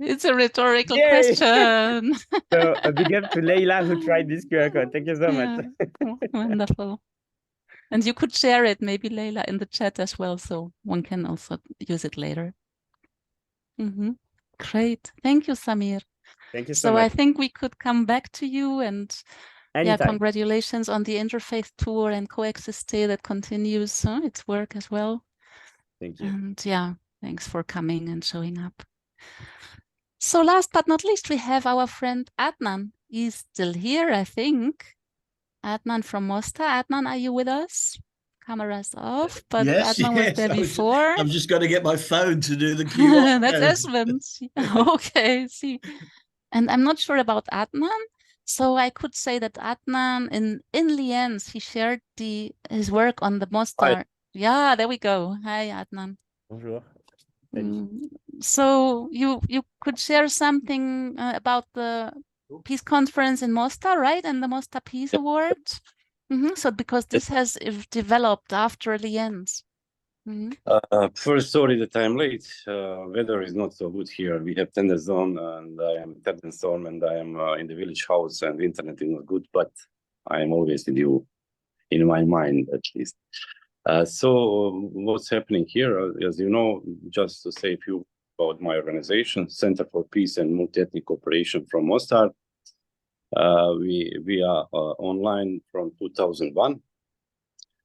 It's a rhetorical question. So a big up to Leila who tried this QR code. Thank you so much. Wonderful. And you could share it, maybe Leila, in the chat as well, so one can also use it later. Mm-hmm. Great. Thank you, Samir. Thank you so much. So I think we could come back to you, and anytime. Yeah, congratulations on the Interfaith Tour and Coexiste that continues its work as well. Thank you. And yeah, thanks for coming and showing up. So last but not least, we have our friend Adnan. He's still here, I think. Adnan from Mostar. Adnan, are you with us? Camera's off, but yes, Adnan was there before. I've just got to get my phone to do the QR. That's Esmond. Okay, see. And I'm not sure about Adnan. So I could say that Adnan in Lienz, he shared his work on the Mostar. Hi. Yeah, there we go. Hi, Adnan. Bonjour. So you could share something about the Peace Conference in Mostar, right? And the Mostar Peace Award. So because this has developed after Lienz. First, sorry that I'm late. Weather is not so good here. We have thunderstorm, and I am thunderstorm, and I am in the village house, and the internet is not good. But I am always with you, in my mind at least. So what's happening here? As you know, just to say a few about my organization, Center for Peace and Multi-Ethnic Cooperation from Mostar. We are online from 2001,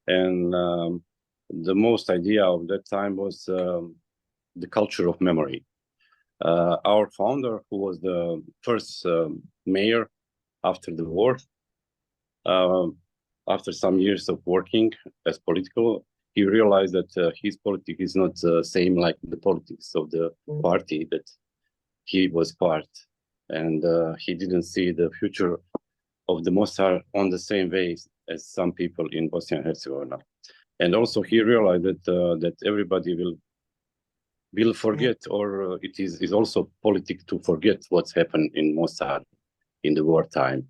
and the most idea of that time was the culture of memory. Our founder, who was the first mayor after the war, after some years of working as political, he realized that his politics is not the same like the politics of the party that he was part. And he didn't see the future of the Mostar on the same way as some people in Bosnia and Herzegovina. And also he realized that that everybody will forget, or it is also politics to forget what's happened in Mostar in the wartime.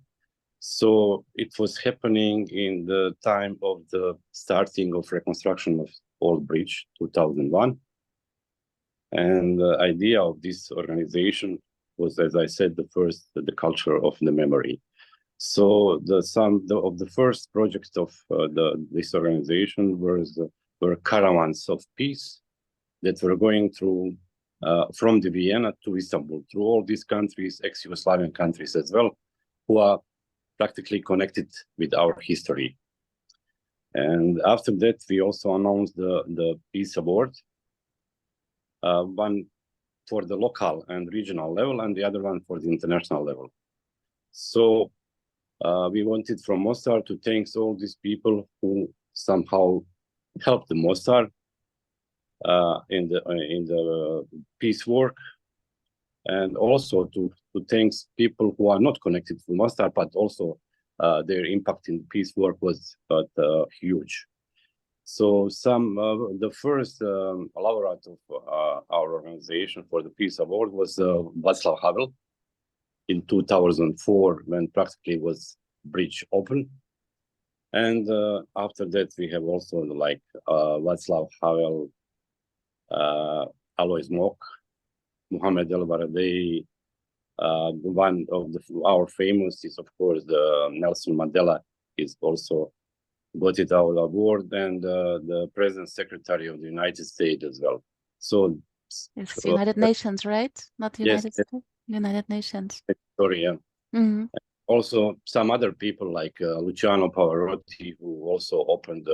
So it was happening in the time of the starting of reconstruction of Old Bridge, 2001. And the idea of this organization was, as I said, the culture of the memory. So of the first projects of this organization were caravans of peace that were going through from the Vienna to Istanbul, through all these countries, ex-Yugoslavian countries as well, who are practically connected with our history. And after that, we also announced the Peace Award, one for the local and regional level, and the other one for the international level. So we wanted from Mostar to thank all these people who somehow helped the Mostar in the peace work, and also to thank people who are not connected to Mostar, but also their impact in peace work was huge. So the first laureate of our organization for the Peace Award was Václav Havel in 2004, when practically was bridge open. And after that, we have also like Václav Havel, Alois Mok, Mohamed El Baradei. One of our famous is, of course, the Nelson Mandela is also got it our award, and the President Secretary of the United States as well. So it's United Nations, right? Not United yes, States, United Nations. Sorry, yeah. Mm-hmm. Also, some other people like Luciano Pavarotti, who also opened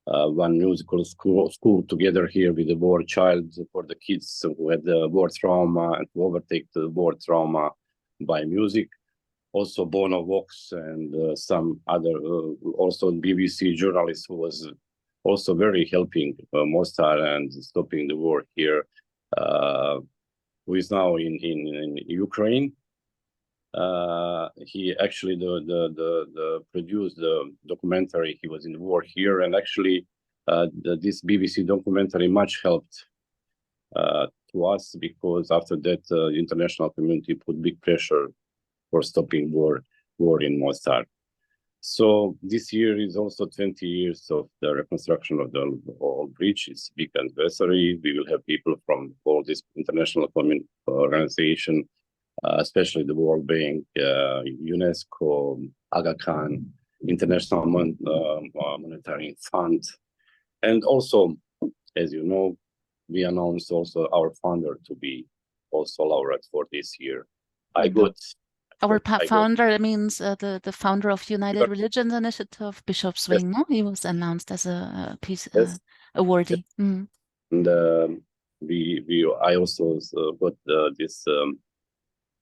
one musical school together here with the war child for the kids who had the war trauma and to overtake the war trauma by music. Also Bono Vox and some other, also BBC journalist who was also very helping Mostar and stopping the war here, who is now in Ukraine. He actually produced the documentary. He was in the war here, and actually this BBC documentary much helped to us, because after that the international community put big pressure for stopping war in Mostar. So this year is also 20 years of the reconstruction of the old bridge. It's a big anniversary. We will have people from all this international organization, especially the World Bank, UNESCO, Aga Khan, International Monetary Fund. And also, as you know, we announced also our founder to be also laureate for this year. Our founder means the founder of United Religions Initiative, Bishop Swing. Yes. No? He was announced as a peace awardee. Mm. And I also got this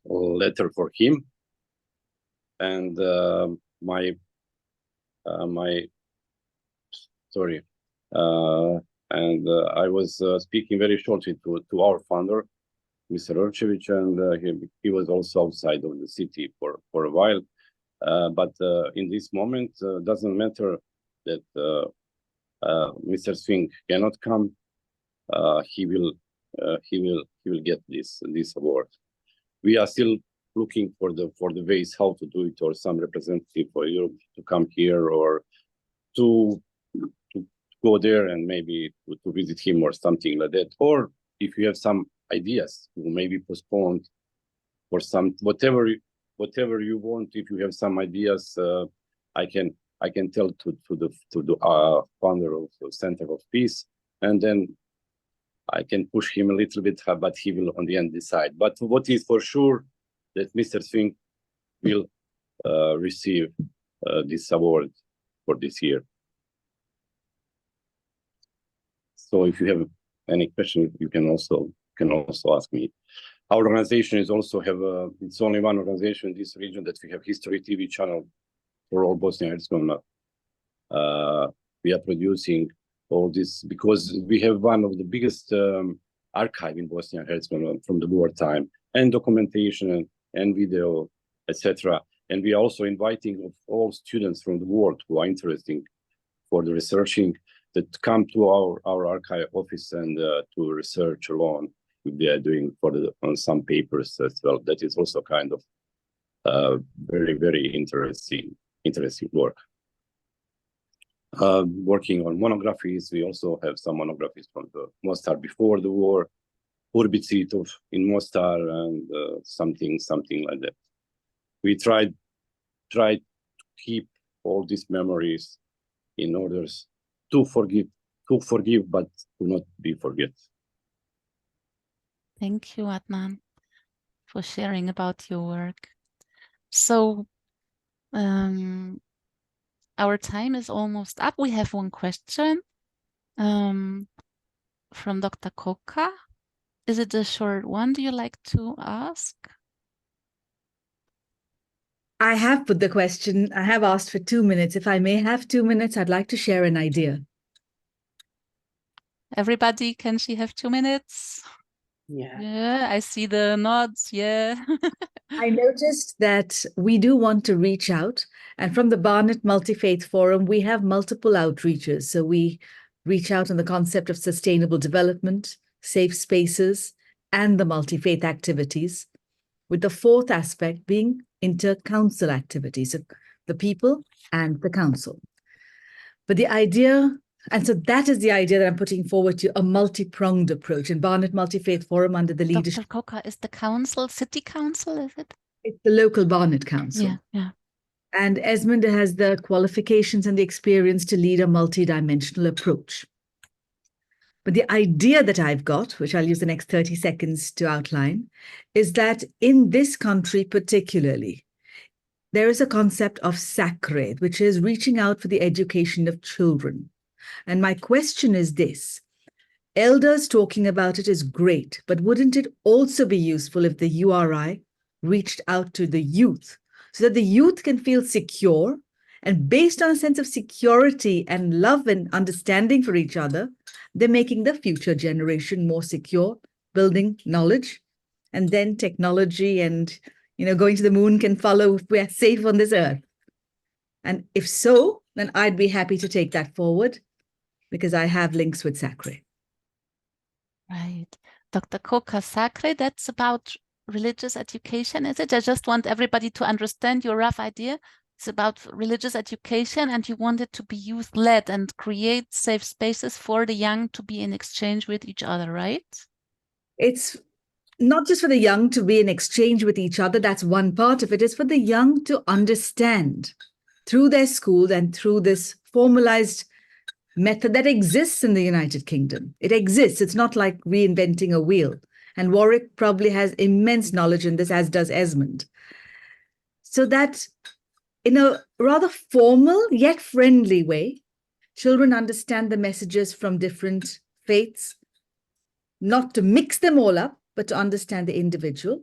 letter for him, and I was speaking very shortly to our founder, Mr. Orchevich, and he was also outside of the city for a while. But in this moment, doesn't matter that Mr. Swing cannot come. He will get this award. We are still looking for the ways how to do it, or some representative for Europe to come here, or to go there and maybe to visit him or something like that. Or if you have some ideas, maybe postponed or some whatever you want. If you have some ideas, I can tell to the founder of the Center of Peace, and then I can push him a little bit, but he will on the end decide. But what is for sure that Mr. Swing will receive this award for this year. So if you have any question, you can also ask me. Our organization is also it's only one organization in this region that we have history TV channel for all Bosnia and Herzegovina. We are producing all this because we have one of the biggest archive in Bosnia and Herzegovina from the wartime, and documentation and video, etc. And we are also inviting all students from the world who are interested for the researching that come to our archive office and to research alone. They are doing on some papers as well. That is also kind of very, very interesting work. Working on monographies, we also have some monographies from the Mostar before the war, Urbicid in Mostar, and something like that. We tried to keep all these memories in order to forgive, but to not be forget. Thank you, Adnan, for sharing about your work. So, our time is almost up. We have one question from Dr. Koka. Is it a short one? Do you like to ask? I have put the question. I have asked for 2 minutes. If I may have 2 minutes, I'd like to share an idea. Everybody, can she have 2 minutes? Yeah, I see the nods. Yeah. I noticed that we do want to reach out. And from the Barnet Multi-Faith Forum, we have multiple outreaches. So we reach out on the concept of sustainable development, safe spaces, and the multi-faith activities, with the fourth aspect being inter-council activities, the people and the council. But the idea, and so that is the idea that I'm putting forward to a multi-pronged approach in Barnet Multi-Faith Forum under the leadership. Dr. Koka, is the council, city council, is it? It's the local Barnet Council. Yeah. And Esmond has the qualifications and the experience to lead a multi-dimensional approach. But the idea that I've got, which I'll use the next 30 seconds to outline, is that in this country particularly, there is a concept of sacred, which is reaching out for the education of children. And my question is this: elders talking about it is great, but wouldn't it also be useful if the URI reached out to the youth so that the youth can feel secure, and based on a sense of security and love and understanding for each other, they're making the future generation more secure, building knowledge, and then technology and, going to the moon can follow if we're safe on this earth. And if so, then I'd be happy to take that forward because I have links with Sacre. Right. Dr. Koka, Sacre, that's about religious education, is it? I just want everybody to understand your rough idea. It's about religious education, and you want it to be youth-led and create safe spaces for the young to be in exchange with each other, right? It's not just for the young to be in exchange with each other. That's one part of it. It's for the young to understand through their school and through this formalized method that exists in the United Kingdom. It exists. It's not like reinventing a wheel. And Warwick probably has immense knowledge in this, as does Esmond. So that in a rather formal yet friendly way, children understand the messages from different faiths, not to mix them all up, but to understand the individual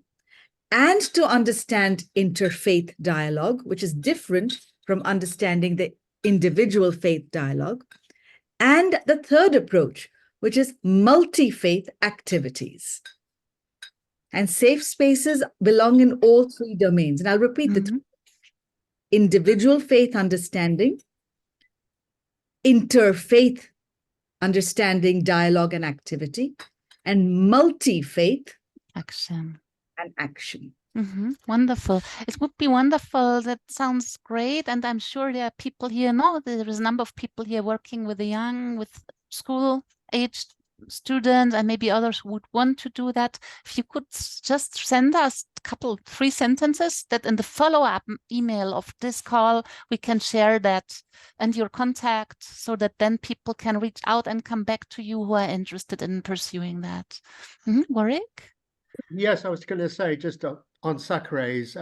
and to understand interfaith dialogue, which is different from understanding the individual faith dialogue. And the third approach, which is multi-faith activities. And safe spaces belong in all three domains. And I'll repeat the three. Individual faith understanding, interfaith understanding, dialogue and activity, and multi-faith action. And action. Wonderful. It would be wonderful. That sounds great. And I'm sure there are people here. No, there is a number of people here working with the young, with school-aged students and maybe others would want to do that, if you could just send us a couple, 3 sentences that in the follow-up email of this call, we can share that and your contact so that then people can reach out and come back to you who are interested in pursuing that. Warwick? Yes, I was going to say just on SACRES,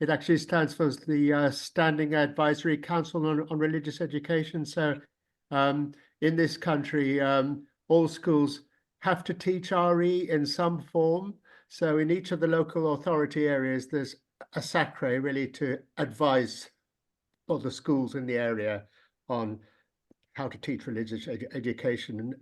it actually stands for the Standing Advisory Council on Religious Education. So in this country, all schools have to teach RE in some form. So in each of the local authority areas, there's a SACRE really to advise all the schools in the area on how to teach religious education and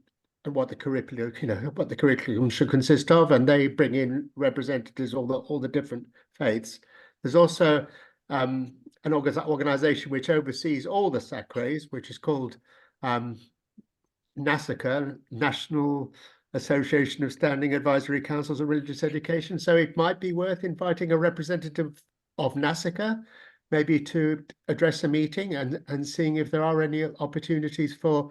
what the curriculum, what the curriculum should consist of, and they bring in representatives of all the different faiths. There's also an organization which oversees all the SACREs, which is called NASACA, National Association of Standing Advisory Councils of Religious Education. So it might be worth inviting a representative of NASACA maybe to address a meeting and seeing if there are any opportunities for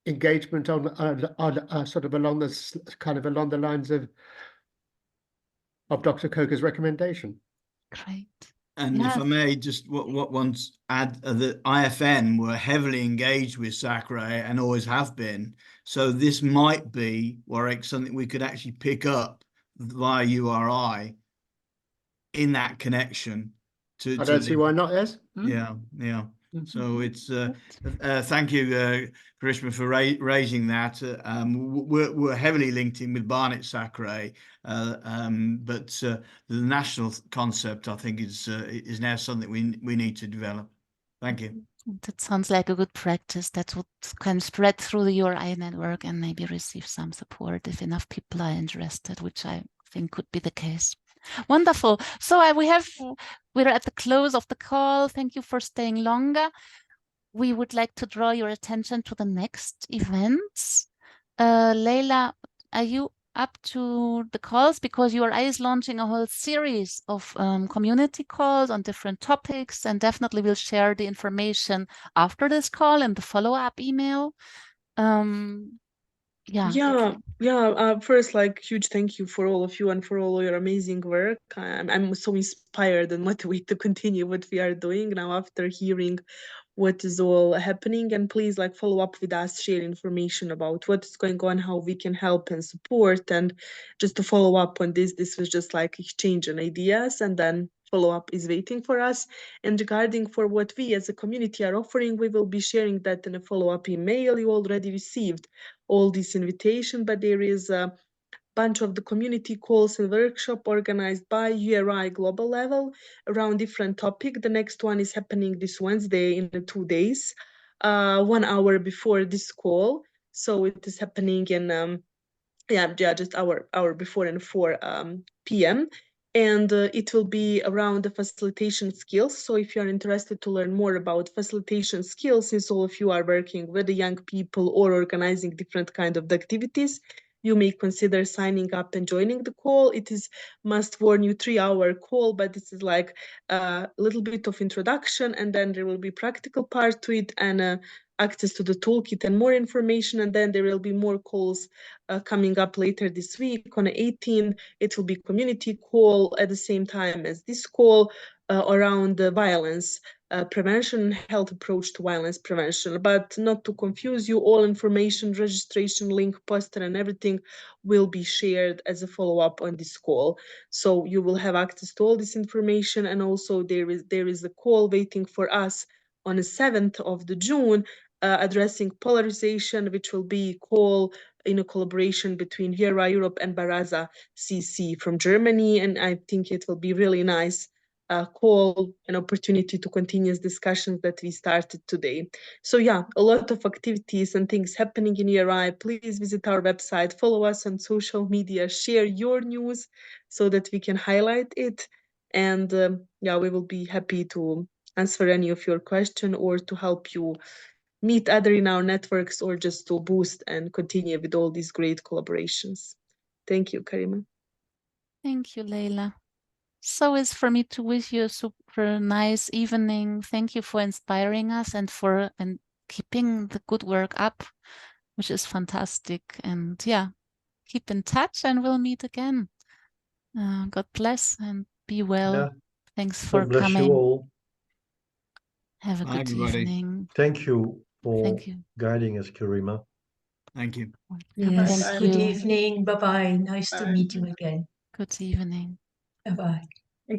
engagement on sort of along the lines of Dr. Coker's recommendation. Great. And if I may just once add that IFN were heavily engaged with SACRE and always have been. So this might be, Warwick, something we could actually pick up via URI in that connection. I don't see why not, yes? Yeah. So it's thank you, Karishma, for raising that. We're heavily linked in with Barnet SACRE, but the national concept, I think, is now something we need to develop. Thank you. That sounds like a good practice that can spread through the URI network and maybe receive some support if enough people are interested, which I think could be the case. Wonderful. So we're at the close of the call. Thank you for staying longer. We would like to draw your attention to the next events. Leila, are you up to the calls? Because URI is launching a whole series of community calls on different topics, and definitely will share the information after this call in the follow-up email. First, huge thank you for all of you and for all your amazing work. I'm so inspired and motivated to continue what we are doing now after hearing what is all happening. And please follow up with us, share information about what's going on, how we can help and support. And just to follow up on this was just exchanging ideas, and then follow up is waiting for us. And regarding for what we as a community are offering, we will be sharing that in a follow-up email. You already received all this invitation, but there is a bunch of the community calls and workshop organized by URI global level around different topic. The next one is happening this Wednesday in 2 days, 1 hour before this call. So it is happening in just hour before and 4 p.m. And it will be around the facilitation skills. So if you're interested to learn more about facilitation skills, since all of you are working with the young people or organizing different kind of activities, you may consider signing up and joining the call. It is must warn you 3-hour call, but this is a little bit of introduction, and then there will be practical part to it and access to the toolkit and more information. And then there will be more calls coming up later this week on the 18th. It will be community call at the same time as this call around the violence prevention, health approach to violence prevention. But not to confuse you, all information, registration link, poster and everything will be shared as a follow-up on this call. So you will have access to all this information. And also there is a call waiting for us on the 7th of June addressing polarization, which will be a call in a collaboration between URI Europe and Baraza CC from Germany. And I think it will be really nice call, an opportunity to continue discussions that we started today. So a lot of activities and things happening in URI. Please visit our website, follow us on social media, share your news so that we can highlight it. And we will be happy to answer any of your questions or to help you meet other in our networks, or just to boost and continue with all these great collaborations. Thank you, Karima. Thank you, Leila. So it's for me to wish you a super nice evening. Thank you for inspiring us and for keeping the good work up. which is fantastic. And yeah, keep in touch and we'll meet again. God bless and be well. Yeah. Thanks for God bless coming. you all. Have a Bye, good everybody. evening. Thank you for Thank you. guiding us, Thank Karima. you. Yes, Thank good you. evening. Bye-bye. Nice to Bye. meet you again. Good evening. Bye-bye. And